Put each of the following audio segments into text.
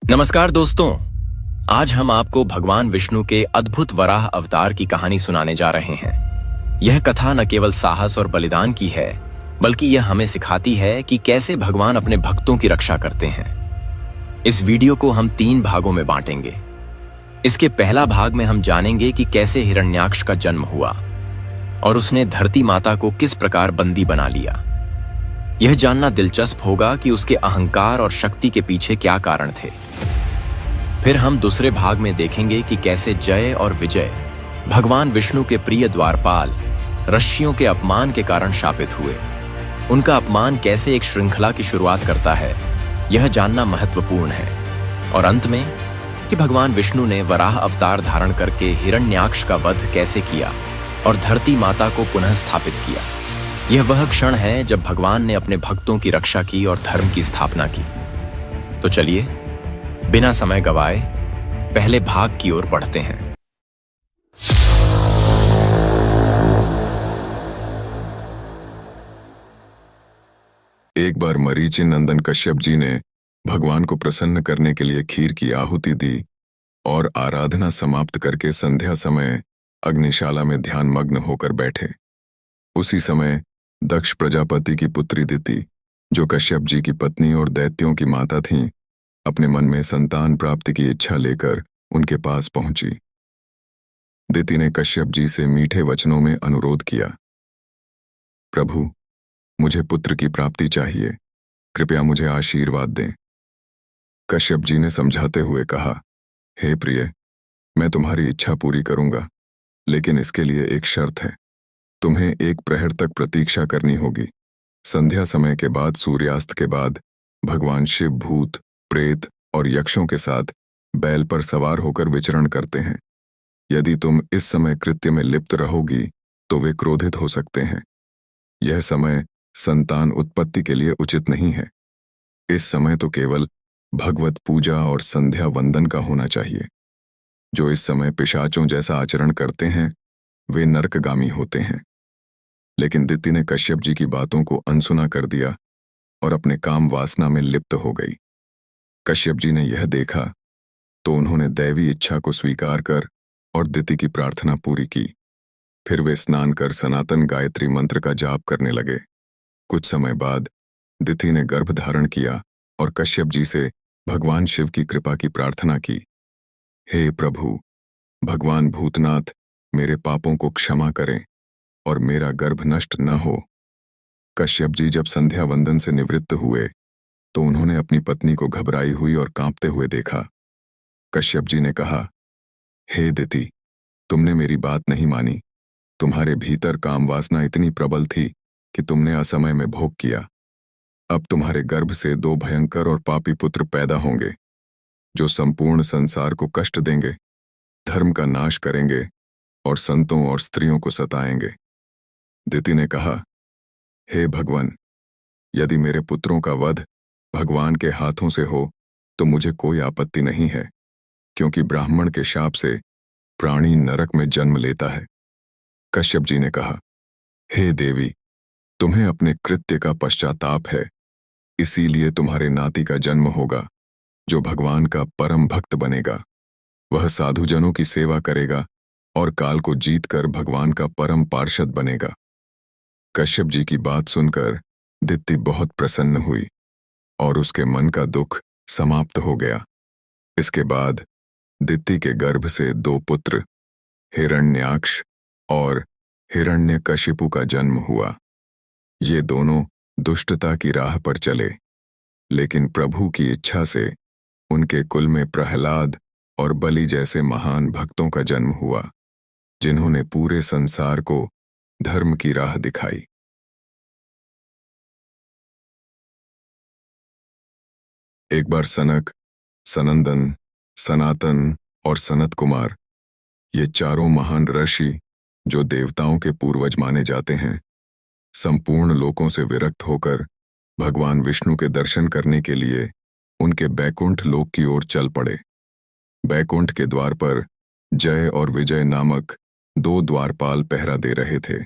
नमस्कार दोस्तों। आज हम आपको भगवान विष्णु के अद्भुत वराह अवतार की कहानी सुनाने जा रहे हैं। यह कथा न केवल साहस और बलिदान की है, बल्कि यह हमें सिखाती है कि कैसे भगवान अपने भक्तों की रक्षा करते हैं। इस वीडियो को हम 3 भागों में बांटेंगे। इसके पहला भाग में हम जानेंगे कि कैसे हिरण्याक्ष का जन्म हुआ और उसने धरती माता को किस प्रकार बंदी बना लिया। यह जानना दिलचस्प होगा कि उसके अहंकार और शक्ति के पीछे क्या कारण थे। फिर हम दूसरे भाग में देखेंगे कि कैसे जय और विजय भगवान विष्णु के प्रिय द्वारपाल ऋषियों के अपमान के कारण शापित हुए। उनका अपमान कैसे एक श्रृंखला की शुरुआत करता है, यह जानना महत्वपूर्ण है। और अंत में कि भगवान विष्णु ने वराह अवतार धारण करके हिरण्याक्ष का वध कैसे किया और धरती माता को पुनः स्थापित किया। यह वह क्षण है जब भगवान ने अपने भक्तों की रक्षा की और धर्म की स्थापना की। तो चलिए बिना समय गवाए पहले भाग की ओर बढ़ते हैं। एक बार मरीचि नंदन कश्यप जी ने भगवान को प्रसन्न करने के लिए खीर की आहुति दी और आराधना समाप्त करके संध्या समय अग्निशाला में ध्यान मग्न होकर बैठे। उसी समय दक्ष प्रजापति की पुत्री दिति, जो कश्यप जी की पत्नी और दैत्यों की माता थीं, अपने मन में संतान प्राप्ति की इच्छा लेकर उनके पास पहुंची। दिति ने कश्यप जी से मीठे वचनों में अनुरोध किया, प्रभु, मुझे पुत्र की प्राप्ति चाहिए, कृपया मुझे आशीर्वाद दें। कश्यप जी ने समझाते हुए कहा, हे प्रिय, मैं तुम्हारी इच्छा पूरी करूंगा, लेकिन इसके लिए एक शर्त है। तुम्हें 1 प्रहर तक प्रतीक्षा करनी होगी। संध्या समय के बाद सूर्यास्त के बाद भगवान शिव भूत, प्रेत और यक्षों के साथ बैल पर सवार होकर विचरण करते हैं। यदि तुम इस समय कृत्य में लिप्त रहोगी तो वे क्रोधित हो सकते हैं। यह समय संतान उत्पत्ति के लिए उचित नहीं है। इस समय तो केवल भगवत पूजा और संध्या वंदन का होना चाहिए। जो इस समय पिशाचों जैसा आचरण करते हैं वे नरकगामी होते हैं। लेकिन दिति ने कश्यप जी की बातों को अनसुना कर दिया और अपने काम वासना में लिप्त हो गई। कश्यप जी ने यह देखा तो उन्होंने दैवी इच्छा को स्वीकार कर और दिति की प्रार्थना पूरी की। फिर वे स्नान कर सनातन गायत्री मंत्र का जाप करने लगे। कुछ समय बाद दिति ने गर्भ धारण किया और कश्यप जी से भगवान शिव की कृपा की प्रार्थना की। हे प्रभु, भगवान भूतनाथ मेरे पापों को क्षमा करें और मेरा गर्भ नष्ट न हो। कश्यप जी जब संध्या वंदन से निवृत्त हुए तो उन्होंने अपनी पत्नी को घबराई हुई और कांपते हुए देखा। कश्यप जी ने कहा, हे दिति, तुमने मेरी बात नहीं मानी। तुम्हारे भीतर काम वासना इतनी प्रबल थी कि तुमने असमय में भोग किया। अब तुम्हारे गर्भ से 2 भयंकर और पापी पुत्र पैदा होंगे, जो संपूर्ण संसार को कष्ट देंगे, धर्म का नाश करेंगे और संतों और स्त्रियों को सताएंगे। दिति ने कहा, हे भगवान, यदि मेरे पुत्रों का वध भगवान के हाथों से हो तो मुझे कोई आपत्ति नहीं है, क्योंकि ब्राह्मण के शाप से प्राणी नरक में जन्म लेता है। कश्यप जी ने कहा, हे देवी, तुम्हें अपने कृत्य का पश्चाताप है, इसीलिए तुम्हारे नाती का जन्म होगा, जो भगवान का परम भक्त बनेगा। वह साधुजनों की सेवा करेगा और काल को जीतकर भगवान का परम पार्षद बनेगा। कश्यप जी की बात सुनकर दिति बहुत प्रसन्न हुई और उसके मन का दुख समाप्त हो गया। इसके बाद दिति के गर्भ से 2 पुत्र हिरण्याक्ष और हिरण्यकशिपु का जन्म हुआ। ये दोनों दुष्टता की राह पर चले, लेकिन प्रभु की इच्छा से उनके कुल में प्रहलाद और बलि जैसे महान भक्तों का जन्म हुआ, जिन्होंने पूरे संसार को धर्म की राह दिखाई। एक बार सनक, सनंदन, सनातन और सनत कुमार, ये चारों महान ऋषि जो देवताओं के पूर्वज माने जाते हैं, संपूर्ण लोकों से विरक्त होकर भगवान विष्णु के दर्शन करने के लिए उनके बैकुंठ लोक की ओर चल पड़े। बैकुंठ के द्वार पर जय और विजय नामक 2 द्वारपाल पहरा दे रहे थे।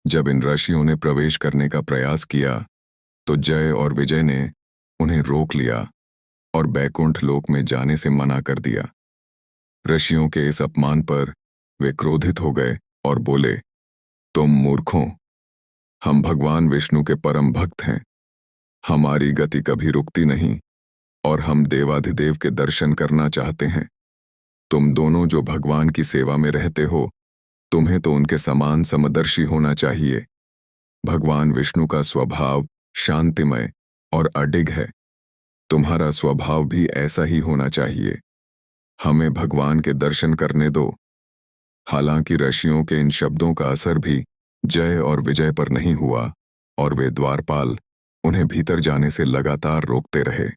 जब इन ऋषियों ने प्रवेश करने का प्रयास किया तो जय और विजय ने उन्हें रोक लिया और बैकुंठ लोक में जाने से मना कर दिया। ऋषियों के इस अपमान पर वे क्रोधित हो गए और बोले, तुम मूर्खों, हम भगवान विष्णु के परम भक्त हैं। हमारी गति कभी रुकती नहीं और हम देवाधिदेव के दर्शन करना चाहते हैं। तुम दोनों जो भगवान की सेवा में रहते हो, तुम्हें तो उनके समान समदर्शी होना चाहिए। भगवान विष्णु का स्वभाव शांतिमय और अडिग है। तुम्हारा स्वभाव भी ऐसा ही होना चाहिए। हमें भगवान के दर्शन करने दो। हालांकि ऋषियों के इन शब्दों का असर भी जय और विजय पर नहीं हुआ और वे द्वारपाल उन्हें भीतर जाने से लगातार रोकते रहे।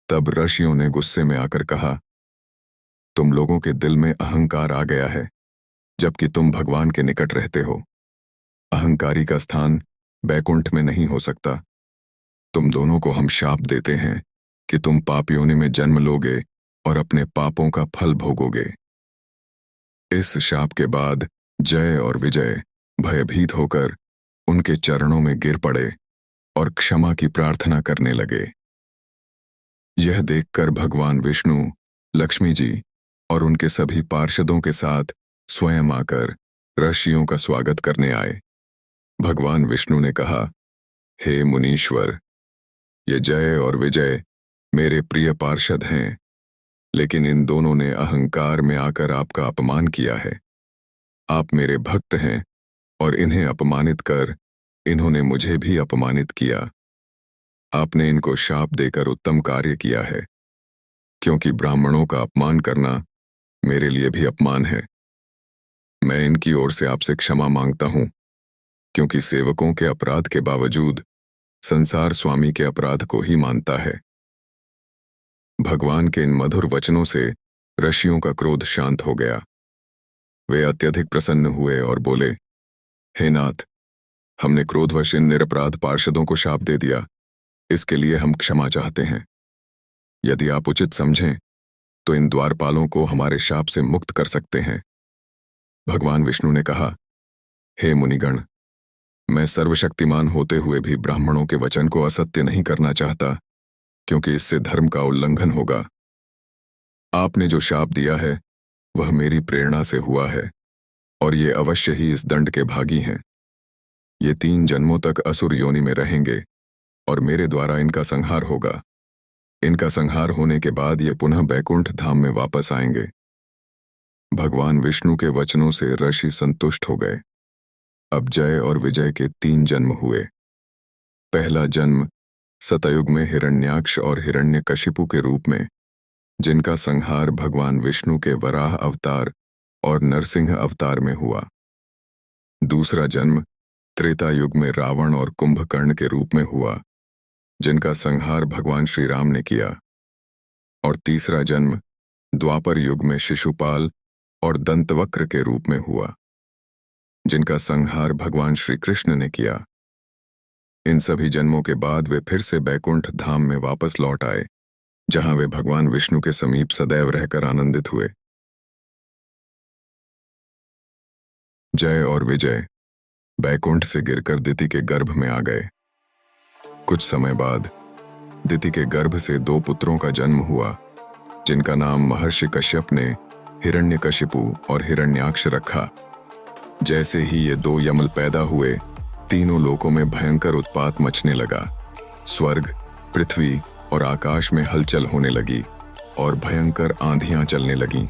तब ऋषियों ने गुस्से में आकर कहा, तुम लोगों के दिल में अहंकार आ गया है, जबकि तुम भगवान के निकट रहते हो। अहंकारी का स्थान बैकुंठ में नहीं हो सकता। तुम दोनों को हम शाप देते हैं कि तुम पाप योनि में जन्म लोगे और अपने पापों का फल भोगोगे। इस शाप के बाद जय और विजय भयभीत होकर उनके चरणों में गिर पड़े और क्षमा की प्रार्थना करने लगे। यह देखकर भगवान विष्णु, लक्ष्मी जी और उनके सभी पार्षदों के साथ स्वयं आकर ऋषियों का स्वागत करने आए। भगवान विष्णु ने कहा, हे मुनीश्वर, ये जय और विजय मेरे प्रिय पार्षद हैं, लेकिन इन दोनों ने अहंकार में आकर आपका अपमान किया है। आप मेरे भक्त हैं और इन्हें अपमानित कर इन्होंने मुझे भी अपमानित किया। आपने इनको शाप देकर उत्तम कार्य किया है, क्योंकि ब्राह्मणों का अपमान करना मेरे लिए भी अपमान है। मैं इनकी ओर से आपसे क्षमा मांगता हूं, क्योंकि सेवकों के अपराध के बावजूद संसार स्वामी के अपराध को ही मानता है। भगवान के इन मधुर वचनों से ऋषियों का क्रोध शांत हो गया। वे अत्यधिक प्रसन्न हुए और बोले, हे नाथ, हमने क्रोधवश इन निरपराध पार्षदों को शाप दे दिया। इसके लिए हम क्षमा चाहते हैं। यदि आप उचित समझें तो इन द्वारपालों को हमारे शाप से मुक्त कर सकते हैं। भगवान विष्णु ने कहा, हे मुनिगण, मैं सर्वशक्तिमान होते हुए भी ब्राह्मणों के वचन को असत्य नहीं करना चाहता, क्योंकि इससे धर्म का उल्लंघन होगा। आपने जो शाप दिया है वह मेरी प्रेरणा से हुआ है और ये अवश्य ही इस दंड के भागी हैं। ये 3 जन्मों तक असुर योनि में रहेंगे और मेरे द्वारा इनका संहार होगा। इनका संहार होने के बाद ये पुनः बैकुंठ धाम में वापस आएंगे। भगवान विष्णु के वचनों से ऋषि संतुष्ट हो गए। अब जय और विजय के 3 जन्म हुए। पहला जन्म सतयुग में हिरण्याक्ष और हिरण्यकशिपु के रूप में, जिनका संहार भगवान विष्णु के वराह अवतार और नरसिंह अवतार में हुआ। दूसरा जन्म त्रेता युग में रावण और कुंभकर्ण के रूप में हुआ, जिनका संहार भगवान श्री राम ने किया। और तीसरा जन्म द्वापर युग में शिशुपाल और दंतवक्र के रूप में हुआ, जिनका संहार भगवान श्री कृष्ण ने किया। इन सभी जन्मों के बाद वे फिर से बैकुंठ धाम में वापस लौट आए, जहां वे भगवान विष्णु के समीप सदैव रहकर आनंदित हुए। जय और विजय बैकुंठ से गिरकर दिति के गर्भ में आ गए। कुछ समय बाद दिति के गर्भ से 2 पुत्रों का जन्म हुआ, जिनका नाम महर्षि कश्यप ने हिरण्यकशिपु और हिरण्याक्ष रखा। जैसे ही ये 2 यमल पैदा हुए, तीनों लोकों में भयंकर उत्पात मचने लगा। स्वर्ग, पृथ्वी और आकाश में हलचल होने लगी और भयंकर आंधियां चलने लगीं।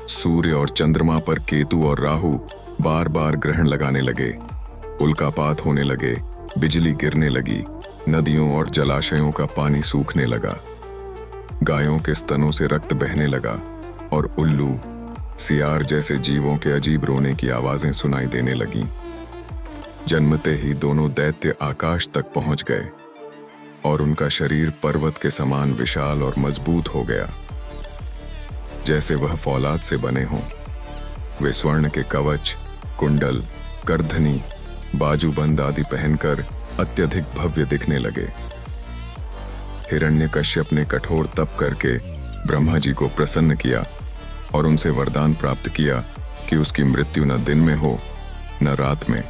सूर्य और चंद्रमा पर केतु और राहु बार बार ग्रहण लगाने लगे। उल्कापात होने लगे, बिजली गिरने लगी, नदियों और जलाशयों का पानी सूखने लगा, गायों के स्तनों से रक्त बहने लगा और उल्लू, सियार जैसे जीवों के अजीब रोने की आवाजें सुनाई देने लगीं। जन्मते ही दोनों दैत्य आकाश तक पहुंच गए और उनका शरीर पर्वत के समान विशाल और मजबूत हो गया, जैसे वह फौलाद से बने हों। वे स्वर्ण के कवच, कुंडल, करधनी, बाजूबंद आदि पहनकर अत्यधिक भव्य दिखने लगे। हिरण्यकश्यप ने कठोर तप करके ब्रह्मा जी को प्रसन्न किया और उनसे वरदान प्राप्त किया कि उसकी मृत्यु न दिन में हो, न रात में,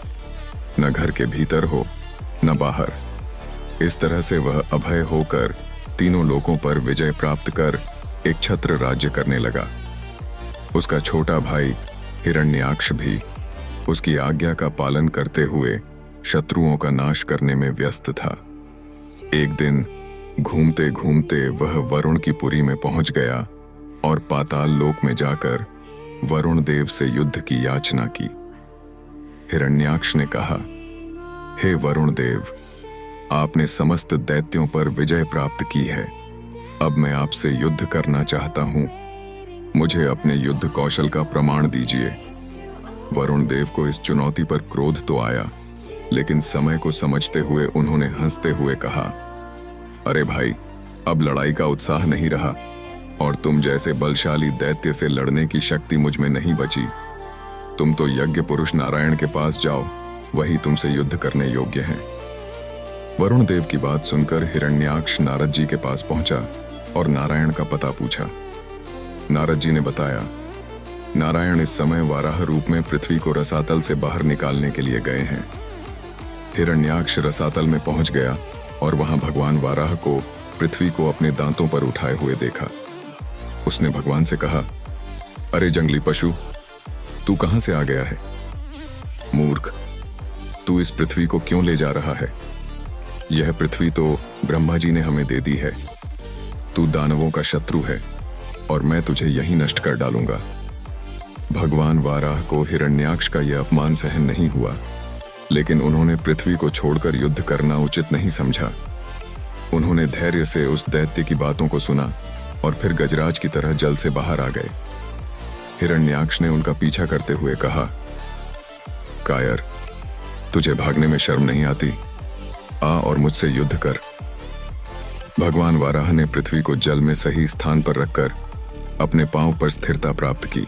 न घर के भीतर हो, न बाहर। इस तरह से वह अभय होकर तीनों लोकों पर विजय प्राप्त कर एक छत्र राज्य करने लगा। उसका छोटा भाई हिरण्याक्ष भी उसकी आज्ञा का पालन करते हुए शत्रुओं का नाश करने में व्यस्त था। एक दिन घूमते घूमते वह वरुण की पुरी में पहुंच गया और पाताल लोक में जाकर वरुण देव से युद्ध की याचना की। हिरण्याक्ष ने कहा, हे वरुण देव, आपने समस्त दैत्यों पर विजय प्राप्त की है। अब मैं आपसे युद्ध करना चाहता हूं। मुझे अपने युद्ध कौशल का प्रमाण दीजिए। वरुण देव को इस चुनौती पर क्रोध तो आया, लेकिन समय को समझते हुए उन्होंने हंसते हुए कहा, अरे भाई, अब लड़ाई का उत्साह नहीं रहा और तुम जैसे बलशाली दैत्य से लड़ने की शक्ति मुझ में नहीं बची। तुम तो यज्ञ पुरुष नारायण के पास जाओ, वही तुमसे युद्ध करने योग्य हैं। वरुण देव की बात सुनकर हिरण्याक्ष नारद जी के पास पहुंचा और नारायण का पता पूछा। नारद जी ने बताया, नारायण इस समय वाराह रूप में पृथ्वी को रसातल से बाहर निकालने के लिए गए हैं। हिरण्याक्ष रसातल में पहुंच गया और वहां भगवान वाराह को पृथ्वी को अपने दांतों पर उठाए हुए देखा। उसने भगवान से कहा, अरे जंगली पशु, तू कहां से आ गया है? मूर्ख, तू इस पृथ्वी को क्यों ले जा रहा है? यह पृथ्वी तो ब्रह्मा जी ने हमें दे दी है। तू दानवों का शत्रु है और मैं तुझे यहीं नष्ट कर डालूंगा। भगवान वाराह को हिरण्याक्ष का यह अपमान सहन नहीं हुआ, लेकिन उन्होंने पृथ्वी को छोड़कर युद्ध करना उचित नहीं समझा। उन्होंने धैर्य से उस दैत्य की बातों को सुना और फिर गजराज की तरह जल से बाहर आ गए। हिरण्याक्ष ने उनका पीछा करते हुए कहा, कायर, तुझे भागने में शर्म नहीं आती? आ और मुझसे युद्ध कर। भगवान वाराह ने पृथ्वी को जल में सही स्थान पर रखकर अपने पांव पर स्थिरता प्राप्त की।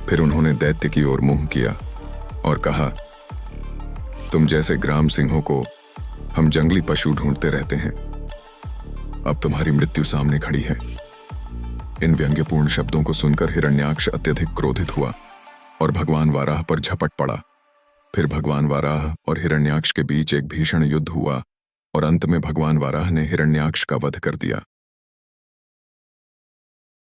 फिर उन्होंने दैत्य की ओर मुंह किया और कहा, तुम जैसे ग्राम सिंहों को हम जंगली पशु ढूंढते रहते हैं। अब तुम्हारी मृत्यु सामने खड़ी है। इन व्यंग्यपूर्ण शब्दों को सुनकर हिरण्याक्ष अत्यधिक क्रोधित हुआ और भगवान वाराह पर झपट पड़ा। फिर भगवान वाराह और हिरण्याक्ष के बीच एक भीषण युद्ध हुआ और अंत में भगवान वाराह ने हिरण्याक्ष का वध कर दिया।